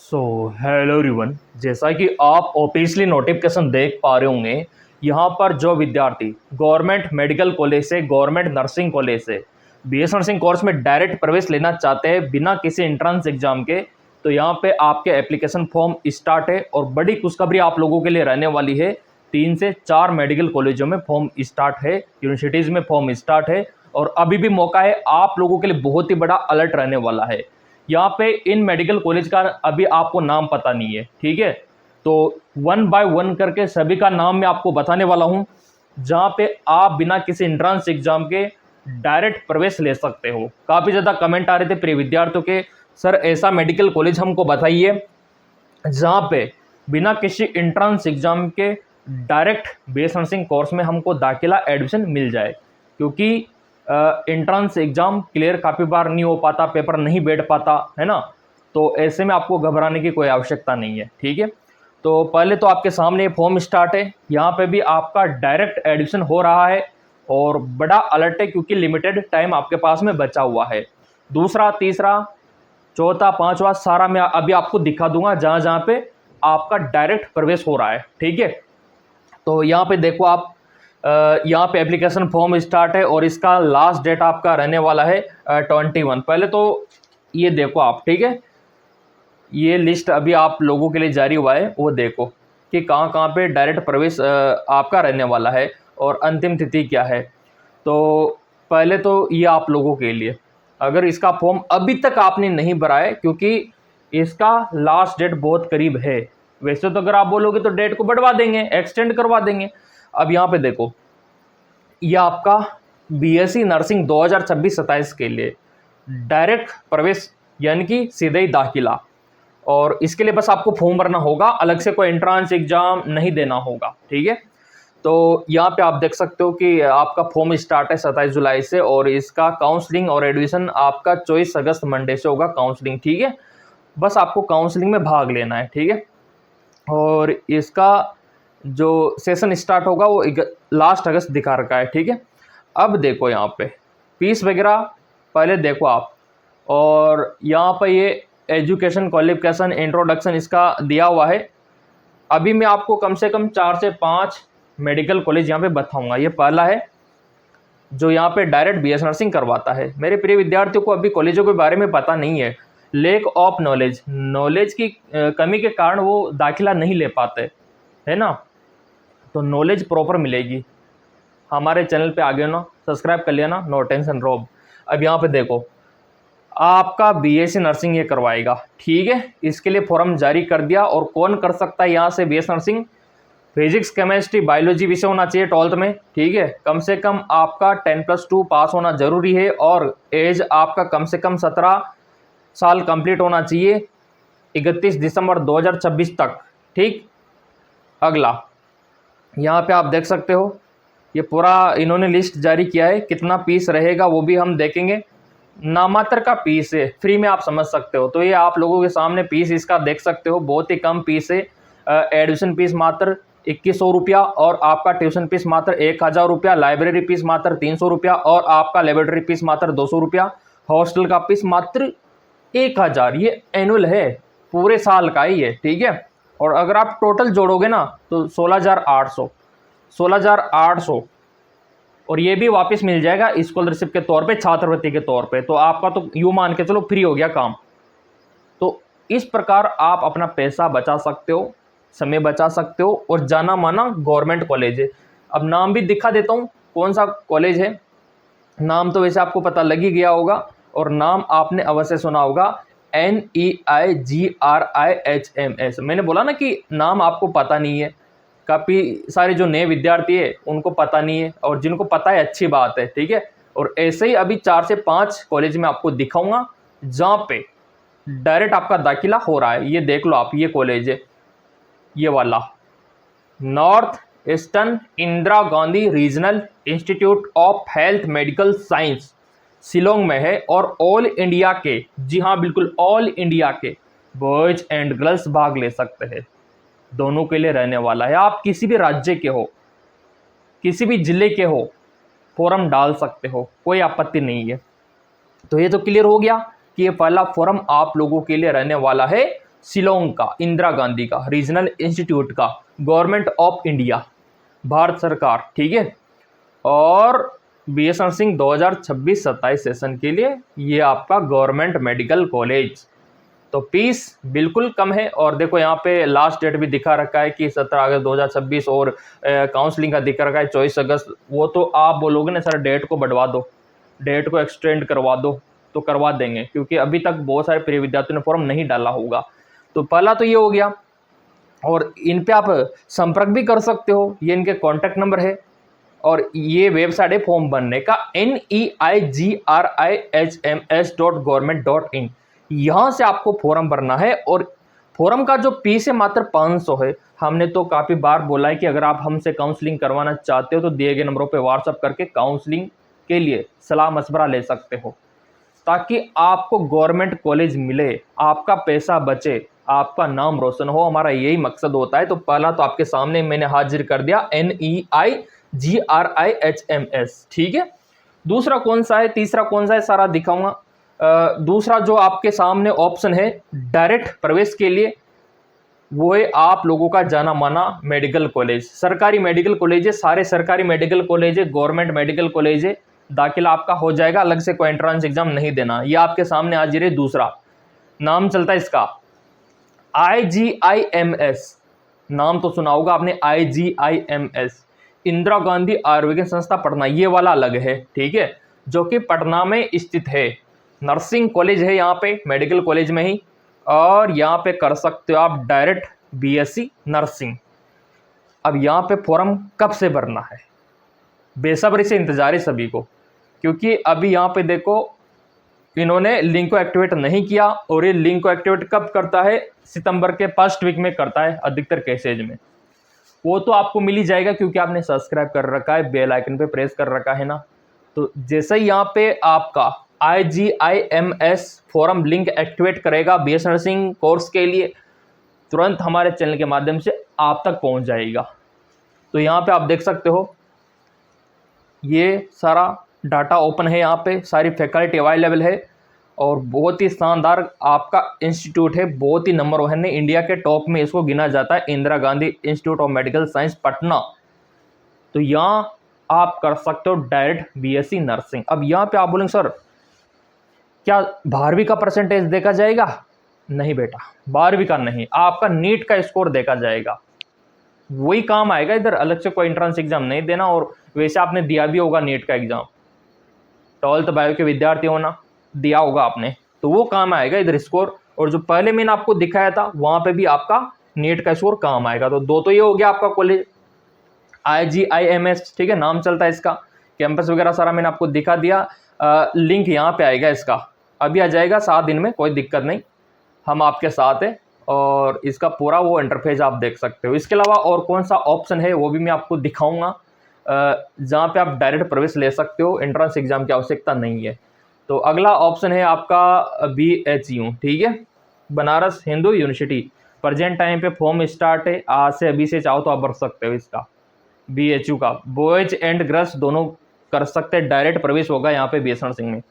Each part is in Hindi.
सो हेलो एवरीवन, जैसा कि आप ऑब्वियसली नोटिफिकेशन देख पा रहे होंगे, यहाँ पर जो विद्यार्थी गवर्नमेंट मेडिकल कॉलेज से, गवर्नमेंट नर्सिंग कॉलेज से बीएस नर्सिंग कोर्स में डायरेक्ट प्रवेश लेना चाहते हैं बिना किसी एंट्रेंस एग्जाम के, तो यहाँ पे आपके एप्लीकेशन फॉर्म स्टार्ट है। और बड़ी खुशखबरी आप लोगों के लिए रहने वाली है। 3 से 4 मेडिकल कॉलेजों में फॉर्म स्टार्ट है, यूनिवर्सिटीज़ में फॉर्म स्टार्ट है, और अभी भी मौका है। आप लोगों के लिए बहुत ही बड़ा अलर्ट रहने वाला है। यहाँ पे इन मेडिकल कॉलेज का अभी आपको नाम पता नहीं है, ठीक है? तो 1 बाय 1 करके सभी का नाम मैं आपको बताने वाला हूँ, जहाँ पे आप बिना किसी एंट्रेंस एग्जाम के डायरेक्ट प्रवेश ले सकते हो। काफ़ी ज़्यादा कमेंट आ रहे थे प्रिय विद्यार्थियों के, सर ऐसा मेडिकल कॉलेज हमको बताइए जहाँ पे बिना किसी एंट्रेंस एग्जाम के डायरेक्ट बीएस नर्सिंग कोर्स में हमको दाखिला एडमिशन मिल जाए। क्योंकि एंट्रेंस एग्जाम क्लियर काफ़ी बार नहीं हो पाता, पेपर नहीं बैठ पाता है ना। तो ऐसे में आपको घबराने की कोई आवश्यकता नहीं है, ठीक है? तो पहले तो आपके सामने फॉर्म स्टार्ट है, यहाँ पे भी आपका डायरेक्ट एडमिशन हो रहा है और बड़ा अलर्ट है क्योंकि लिमिटेड टाइम आपके पास में बचा हुआ है। दूसरा, तीसरा, चौथा, पांचवा सारा मैं अभी आपको दिखा दूंगा जहाँ जहाँ पे आपका डायरेक्ट प्रवेश हो रहा है, ठीक है? तो यहाँ पे देखो आप, यहाँ पे एप्लीकेशन फॉर्म स्टार्ट है और इसका लास्ट डेट आपका रहने वाला है 21। पहले तो ये देखो आप, ठीक है? ये लिस्ट अभी आप लोगों के लिए जारी हुआ है, वो देखो कि कहाँ कहाँ पे डायरेक्ट प्रवेश आपका रहने वाला है और अंतिम तिथि क्या है। तो पहले तो ये आप लोगों के लिए, अगर इसका फॉर्म अभी तक आपने नहीं भरा है, क्योंकि इसका लास्ट डेट बहुत करीब है। वैसे तो अगर आप बोलोगे तो डेट को बढ़वा देंगे, एक्सटेंड करवा देंगे। अब यहाँ पे देखो, ये आपका बीएससी नर्सिंग 2026-27 के लिए डायरेक्ट प्रवेश, यानी कि सीधे ही दाखिला। और इसके लिए बस आपको फॉर्म भरना होगा, अलग से कोई एंट्रेंस एग्जाम नहीं देना होगा, ठीक है? तो यहाँ पे आप देख सकते हो कि आपका फॉर्म स्टार्ट है 27 जुलाई से, और इसका काउंसलिंग और एडमिशन आपका 24 अगस्त मंडे से होगा काउंसलिंग, ठीक है? बस आपको काउंसलिंग में भाग लेना है, ठीक है? और इसका जो सेशन स्टार्ट होगा वो लास्ट अगस्त दिखा रखा है, ठीक है? अब देखो यहाँ पे फीस वगैरह पहले देखो आप, और यहाँ पे ये एजुकेशन क्वालिफिकेशन इंट्रोडक्शन इसका दिया हुआ है। अभी मैं आपको कम से कम 4 से 5 मेडिकल कॉलेज यहाँ पे बताऊँगा। ये पहला है जो यहाँ पे डायरेक्ट बीएस नर्सिंग करवाता है। मेरे प्रिय विद्यार्थियों को अभी कॉलेजों के बारे में पता नहीं है, लैक ऑफ नॉलेज की कमी के कारण वो दाखिला नहीं ले पाते, है ना? तो नॉलेज प्रॉपर मिलेगी। हमारे चैनल पे आगे ना सब्सक्राइब कर लेना, नो टेंशन रोब। अब यहाँ पे देखो, आपका बीएससी नर्सिंग ये करवाएगा, ठीक है? इसके लिए फॉर्म जारी कर दिया। और कौन कर सकता है यहाँ से BS nursing? Physics, chemistry, biology विषय होना चाहिए 12th में, ठीक है? कम से कम आपका 10+2 पास होना जरूरी है, और एज आपका कम से कम 17 साल कंप्लीट होना चाहिए 31 दिसंबर 2026 तक, ठीक? अगला यहाँ पे आप देख सकते हो, ये पूरा इन्होंने लिस्ट जारी किया है। कितना फीस रहेगा वो भी हम देखेंगे। नामात्र का फीस है, फ्री में आप समझ सकते हो। तो ये आप लोगों के सामने फीस इसका देख सकते हो, बहुत ही कम फीस है। एडमिशन फीस मात्र 2100 रुपया, और आपका ट्यूशन फीस मात्र 1000 रुपया, लाइब्रेरी फीस मात्र 300 रुपया, और आपका लेबोरेटरी फीस मात्र 200 रुपया, हॉस्टल का फीस मात्र 1000। ये एनुअल है, पूरे साल का ही है, ठीक है? और अगर आप टोटल जोड़ोगे ना तो 16,800, और ये भी वापस मिल जाएगा स्कॉलरशिप के तौर पे, छात्रवृत्ति के तौर पे। तो आपका तो यूँ मान के चलो फ्री हो गया काम। तो इस प्रकार आप अपना पैसा बचा सकते हो, समय बचा सकते हो, और जाना माना गवर्नमेंट कॉलेज है। अब नाम भी दिखा देता हूँ कौन सा कॉलेज है। नाम तो वैसे आपको पता लग ही गया होगा, और नाम आपने अवश्य सुना होगा, NEIGRIHMS। मैंने बोला ना कि नाम आपको पता नहीं है। काफ़ी सारे जो नए विद्यार्थी है उनको पता नहीं है, और जिनको पता है अच्छी बात है, ठीक है? और ऐसे ही अभी 4 से 5 कॉलेज में आपको दिखाऊंगा जहाँ पे डायरेक्ट आपका दाखिला हो रहा है। ये देख लो आप, ये कॉलेज है, ये वाला north eastern Indira Gandhi regional institute of health medical science, Shillong में है। और ऑल इंडिया के, जी हाँ बिल्कुल ऑल इंडिया के बॉयज एंड गर्ल्स भाग ले सकते हैं। दोनों के लिए रहने वाला है। आप किसी भी राज्य के हो, किसी भी जिले के हो, फॉर्म डाल सकते हो, कोई आपत्ति नहीं है। तो ये तो क्लियर हो गया कि ये पहला फॉर्म आप लोगों के लिए रहने वाला है शिलोंग का, इंदिरा गांधी का, रीजनल इंस्टीट्यूट का, गवर्नमेंट ऑफ इंडिया, भारत सरकार, ठीक है। और बीएस नर्सिंग 2026-27 सेशन के लिए ये आपका गवर्नमेंट मेडिकल कॉलेज। तो फीस बिल्कुल कम है। और देखो यहाँ पे लास्ट डेट भी दिखा रखा है कि 17 अगस्त 2026 और काउंसलिंग का दिखा रखा है 24 अगस्त। वो तो आप बोलोगे ना सर डेट को बढ़वा दो, डेट को एक्सटेंड करवा दो, तो करवा देंगे, क्योंकि अभी तक बहुत सारे प्रिय विद्यार्थियों ने फॉर्म नहीं डाला होगा। तो पहला तो ये हो गया। और इन पे आप संपर्क भी कर सकते हो, ये इनके कॉन्टैक्ट नंबर है। और ये वेबसाइट है फॉर्म भरने का neigriHms.government.in। यहाँ से आपको फॉर्म भरना है। और फॉर्म का जो फीस है मात्र 500 है। हमने तो काफ़ी बार बोला है कि अगर आप हमसे काउंसलिंग करवाना चाहते हो तो दिए गए नंबरों पे व्हाट्सअप करके काउंसलिंग के लिए सलाह मशवरा ले सकते हो, ताकि आपको गवर्नमेंट कॉलेज मिले, आपका पैसा बचे, आपका नाम रोशन हो। हमारा यही मकसद होता है। तो पहला तो आपके सामने मैंने हाजिर कर दिया NEIGRIHMS, ठीक है। दूसरा कौन सा है, तीसरा कौन सा है, सारा दिखाऊंगा। दूसरा जो आपके सामने ऑप्शन है डायरेक्ट प्रवेश के लिए, वो है आप लोगों का जाना माना मेडिकल कॉलेज, सरकारी मेडिकल कॉलेज है, सारे सरकारी मेडिकल कॉलेज है, गवर्नमेंट मेडिकल कॉलेज है। दाखिला आपका हो जाएगा, अलग से कोई एंट्रेंस एग्जाम नहीं देना। ये आपके सामने हाजिर है। दूसरा नाम चलता है इसका IGIMS, नाम तो सुना होगा आपने, IGIMS, इंदिरा गांधी आयुर्विज्ञान संस्था पटना। ये वाला अलग है, ठीक है, जो कि पटना में स्थित है। नर्सिंग कॉलेज है यहाँ पे, मेडिकल कॉलेज में ही। और यहाँ पे कर सकते हो आप डायरेक्ट BSc नर्सिंग। अब यहाँ पे फॉर्म कब से भरना है, बेसब्री से इंतजार है सभी को, क्योंकि अभी यहाँ पे देखो इन्होंने लिंक को एक्टिवेट नहीं किया। और ये लिंक को एक्टिवेट कब करता है, सितंबर के फर्स्ट वीक में करता है अधिकतर केसेज में। वो तो आपको मिल ही जाएगा क्योंकि आपने सब्सक्राइब कर रखा है, बेल आइकन पे प्रेस कर रखा है ना। तो जैसे ही यहाँ पे आपका IGIMS फॉरम लिंक एक्टिवेट करेगा BS नर्सिंग कोर्स के लिए, तुरंत हमारे चैनल के माध्यम से आप तक पहुँच जाएगा। तो यहाँ पे आप देख सकते हो ये सारा डाटा ओपन है, यहाँ पे सारी फैकल्टी अवेलेबल है। और बहुत ही शानदार आपका इंस्टीट्यूट है, बहुत ही नंबर 1 है, इंडिया के टॉप में इसको गिना जाता है, Indira Gandhi institute of medical science Patna. तो यहाँ आप कर सकते हो डायरेक्ट BSc नर्सिंग। अब यहाँ पे आप बोलेंगे सर क्या 12वीं का परसेंटेज देखा जाएगा? नहीं बेटा, 12वीं का नहीं, आपका नीट का स्कोर देखा जाएगा, वही काम आएगा इधर। अलग से कोई एंट्रेंस एग्जाम नहीं देना। और वैसे आपने दिया भी होगा नीट का एग्जाम, 12th बायो के विद्यार्थी होना, दिया होगा आपने, तो वो काम आएगा इधर स्कोर। और जो पहले मैंने आपको दिखाया था वहाँ पे भी आपका नीट का स्कोर काम आएगा। तो दो तो ये हो गया आपका कॉलेज IGIMS, ठीक है, नाम चलता है इसका। कैंपस वगैरह सारा मैंने आपको दिखा दिया। लिंक यहाँ पे आएगा इसका, अभी आ जाएगा 7 दिन में, कोई दिक्कत नहीं, हम आपके साथ हैं। और इसका पूरा वो इंटरफेस आप देख सकते हो। इसके अलावा और कौन सा ऑप्शन है वो भी मैं आपको दिखाऊंगा, जहाँ पे आप डायरेक्ट प्रवेश ले सकते हो, एंट्रेंस एग्जाम की आवश्यकता नहीं है। तो अगला ऑप्शन है आपका BHU, ठीक है, Banaras Hindu university. Present time पे फॉर्म स्टार्ट है, आज से अभी से चाहो तो आप भर सकते हो इसका। BHU का बॉयज एंड गर्ल्स दोनों कर सकते हैं, डायरेक्ट प्रवेश होगा यहाँ पे BS नर्सिंग में।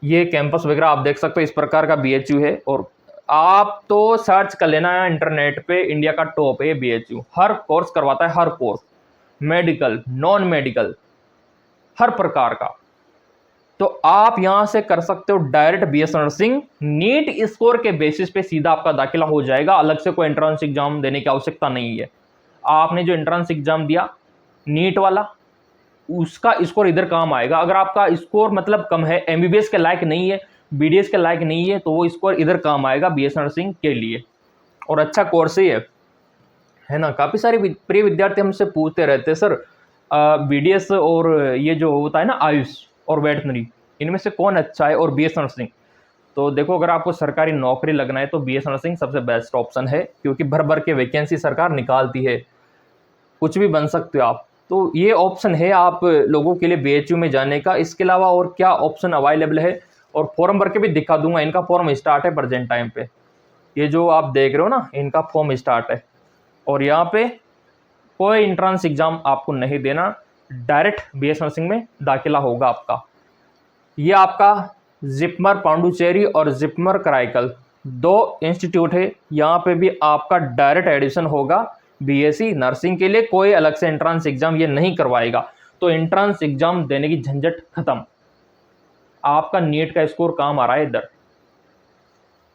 ये कैंपस वगैरह आप देख सकते हो, इस प्रकार का BHU है। और आप तो सर्च कर लेना है इंटरनेट पे, इंडिया का टॉप है BHU, हर कोर्स करवाता है, हर कोर्स, मेडिकल नॉन मेडिकल हर प्रकार का। तो आप यहां से कर सकते हो direct BS nursing, NEET score के बेसिस पे सीधा आपका दाखिला हो जाएगा, अलग से कोई एंट्रेंस एग्जाम देने की आवश्यकता नहीं है। आपने जो एंट्रेंस एग्जाम दिया नीट वाला, उसका स्कोर इधर काम आएगा। अगर आपका स्कोर मतलब कम है, MBBS के लायक नहीं है, BDS के लायक नहीं है, तो वो स्कोर इधर काम आएगा BS नर्सिंग के लिए। और अच्छा कोर्स ही है ना। काफ़ी सारे प्रिय विद्यार्थी हमसे पूछते रहते हैं सर BDS और ये जो होता है ना आयुष और वेटनरी, इनमें से कौन अच्छा है, और BS नर्सिंग। तो देखो अगर आपको सरकारी नौकरी लगना है तो BS नर्सिंग सबसे बेस्ट ऑप्शन है, क्योंकि भर भर के वैकेंसी सरकार निकालती है, कुछ भी बन सकते हो आप। तो ये ऑप्शन है आप लोगों के लिए BHU में जाने का। इसके अलावा और क्या ऑप्शन अवेलेबल है, और फॉर्म भर के भी दिखा दूंगा। इनका फॉर्म स्टार्ट है प्रेजेंट टाइम पे, ये जो आप देख रहे हो ना, इनका फॉर्म स्टार्ट है। और यहाँ पे कोई एंट्रेंस एग्जाम आपको नहीं देना, डायरेक्ट BS नर्सिंग में दाखिला होगा आपका। ये आपका जिपमर पांडुचेरी और जिपमर कराईकल 2 इंस्टीट्यूट है, यहाँ पे भी आपका डायरेक्ट एडमिशन होगा बीएससी नर्सिंग के लिए, कोई अलग से एंट्रेंस एग्जाम ये नहीं करवाएगा। तो एंट्रेंस एग्जाम देने की झंझट खत्म, आपका नीट का स्कोर काम आ रहा है इधर,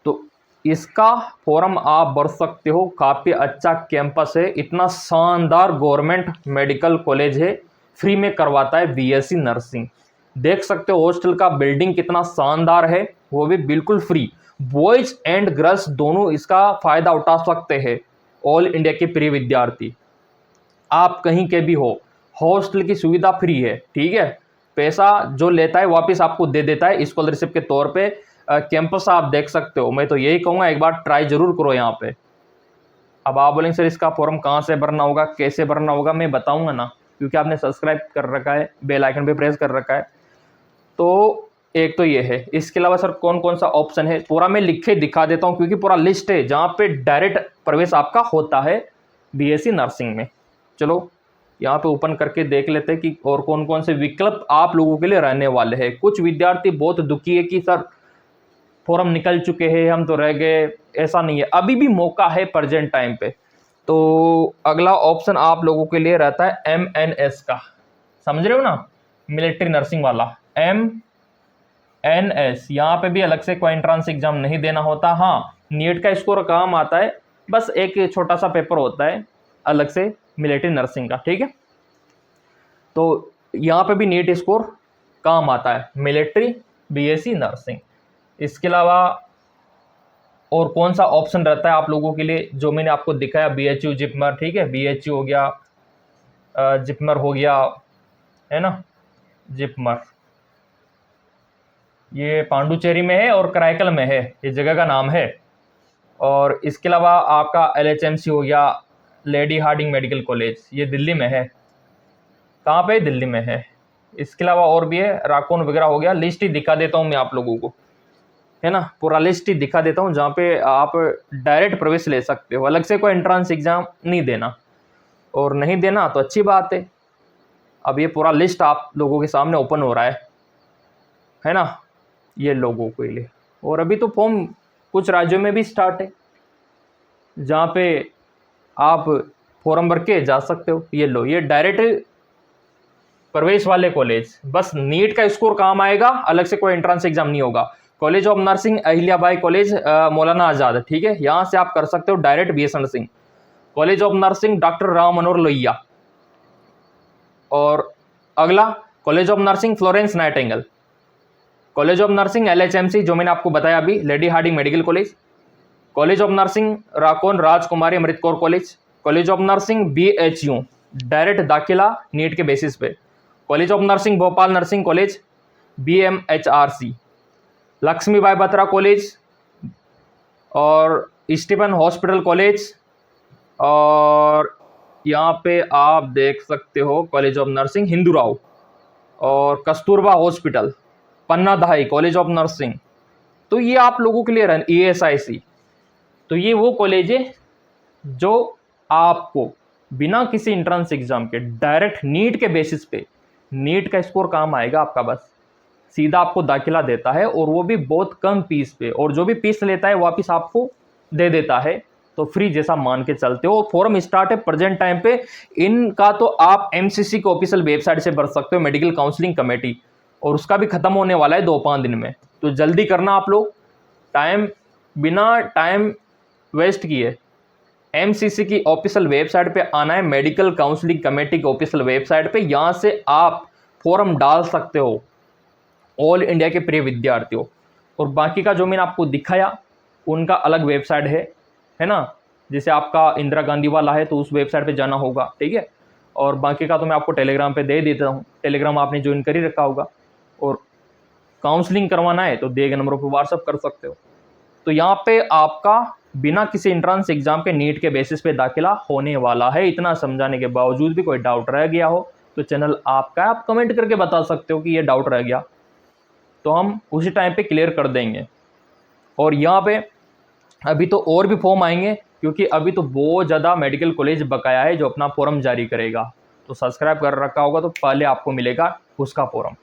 तो इसका फॉर्म आप भर सकते हो। काफ़ी अच्छा कैंपस है, इतना शानदार गवर्नमेंट मेडिकल कॉलेज है, फ्री में करवाता है बीएससी नर्सिंग। देख सकते हो हॉस्टल का बिल्डिंग कितना शानदार है, वो भी बिल्कुल फ्री। बॉयज एंड गर्ल्स दोनों इसका फ़ायदा उठा सकते हैं, ऑल इंडिया के प्रिय विद्यार्थी। आप कहीं के भी हो, हॉस्टल की सुविधा फ्री है, ठीक है। पैसा जो लेता है वापस आपको दे देता है स्कॉलरशिप के तौर पे। कैंपस आप देख सकते हो, मैं तो यही कहूँगा एक बार ट्राई जरूर करो यहाँ पे। अब आप बोलेंगे सर इसका फॉर्म कहाँ से भरना होगा, कैसे भरना होगा, मैं बताऊँगा ना, क्योंकि आपने सब्सक्राइब कर रखा है, बेल आइकन पे प्रेस कर रखा है। तो एक तो ये है, इसके अलावा सर कौन कौन सा ऑप्शन है पूरा मैं लिख के दिखा देता हूँ, क्योंकि पूरा लिस्ट है जहाँ पे डायरेक्ट प्रवेश आपका होता है बीएससी नर्सिंग में। चलो यहाँ पे ओपन करके देख लेते हैं कि और कौन कौन से विकल्प आप लोगों के लिए रहने वाले हैं। कुछ विद्यार्थी बहुत दुखी है कि सर फॉर्म निकल चुके हैं, हम तो रह गए। ऐसा नहीं है, अभी भी मौका है प्रेजेंट टाइम पे। तो अगला ऑप्शन आप लोगों के लिए रहता है MNS का, समझ रहे हो ना, मिलिट्री नर्सिंग वाला MNS। यहाँ पे भी अलग से कोई एंट्रेंस एग्जाम नहीं देना होता। हाँ, नीट का स्कोर काम आता है, बस एक छोटा सा पेपर होता है अलग से मिलिट्री नर्सिंग का, ठीक है। तो यहाँ पे भी नीट स्कोर काम आता है, मिलिट्री बीएससी नर्सिंग। इसके अलावा और कौन सा ऑप्शन रहता है आप लोगों के लिए, जो मैंने आपको दिखाया, BHU जिपमर, ठीक है, BHU हो गया, जिपमर हो गया, है ना, जिपमर ये पांडुचेरी में है और कराईकल में है, ये जगह का नाम है। और इसके अलावा आपका LHMC हो गया, लेडी हार्डिंग मेडिकल कॉलेज, ये दिल्ली में है। कहाँ पे? दिल्ली में है। इसके अलावा और भी है, राकोन वगैरह हो गया। लिस्ट ही दिखा देता हूँ मैं आप लोगों को, है ना, पूरा लिस्ट ही दिखा देता हूँ जहाँ पे आप डायरेक्ट प्रवेश ले सकते हो, अलग से कोई एंट्रेंस एग्जाम नहीं देना। और नहीं देना तो अच्छी बात है। अब ये पूरा लिस्ट आप लोगों के सामने ओपन हो रहा है ना, ये लोगों के लिए। और अभी तो फॉर्म कुछ राज्यों में भी स्टार्ट है, जहाँ पे आप फॉर्म भर के जा सकते हो। ये लो, ये डायरेक्ट प्रवेश वाले कॉलेज, बस नीट का स्कोर काम आएगा, अलग से कोई एंट्रेंस एग्जाम नहीं होगा। College of nursing Ahilyabai college मौलाना आज़ाद, ठीक है, यहाँ से आप कर सकते हो direct BSc nursing. College of nursing doctor Ram Manohar Lohia. और अगला college of nursing Florence Nightingale. College of nursing LHMC, जो मैंने आपको बताया अभी, lady Hardinge medical college. College of nursing राकोन Rajkumari Amrit Kaur college. College of nursing BHU, direct दाखिला नीट के बेसिस पे। College of nursing Bhopal nursing college BMHRC। Lakshmibai Batra college और स्टीफन हॉस्पिटल कॉलेज। और यहाँ पे आप देख सकते हो कॉलेज ऑफ नर्सिंग हिंदूराव और कस्तूरबा हॉस्पिटल, पन्ना दहाई कॉलेज ऑफ नर्सिंग। तो ये आप लोगों के लिए ESIC। तो ये वो कॉलेज है जो आपको बिना किसी एंट्रेंस एग्जाम के डायरेक्ट नीट के बेसिस पे, नीट का स्कोर काम आएगा आपका, बस सीधा आपको दाखिला देता है, और वो भी बहुत कम फीस पे, और जो भी फीस लेता है वापस आपको दे देता है। तो फ्री जैसा मान के चलते हो। फॉर्म स्टार्ट है प्रेजेंट टाइम पे इनका, तो आप MCC के ऑफिशियल वेबसाइट से भर सकते हो, मेडिकल काउंसलिंग कमेटी, और उसका भी खत्म होने वाला है 2-5 दिन में। तो जल्दी करना आप लोग, बिना टाइम वेस्ट किए MCC की ऑफिशियल वेबसाइट पे आना है, मेडिकल काउंसलिंग कमेटी की ऑफिशियल वेबसाइट पे। यहाँ से आप फॉर्म डाल सकते हो, ऑल इंडिया के प्रिय विद्यार्थियों। और बाकी का जो मैंने आपको दिखाया उनका अलग वेबसाइट है ना, जैसे आपका इंदिरा गांधी वाला है तो उस वेबसाइट पे जाना होगा, ठीक है। और बाकी का तो मैं आपको टेलीग्राम पे दे देता हूँ, टेलीग्राम आपने ज्वाइन कर ही रखा होगा। और काउंसलिंग करवाना है तो दिए गए नंबरों पर व्हाट्सअप कर सकते हो। तो यहाँ पे आपका बिना किसी एंट्रेंस एग्जाम के नीट के बेसिस पे दाखिला होने वाला है। इतना समझाने के बावजूद भी कोई डाउट रह गया हो तो चैनल आपका, आप कमेंट करके बता सकते हो कि ये डाउट रह गया, तो हम उसी टाइम पे क्लियर कर देंगे। और यहाँ पे अभी तो और भी फॉर्म आएंगे, क्योंकि अभी तो बहुत ज़्यादा मेडिकल कॉलेज बकाया है जो अपना फॉर्म जारी करेगा। तो सब्सक्राइब कर रखा होगा तो पहले आपको मिलेगा उसका फॉर्म।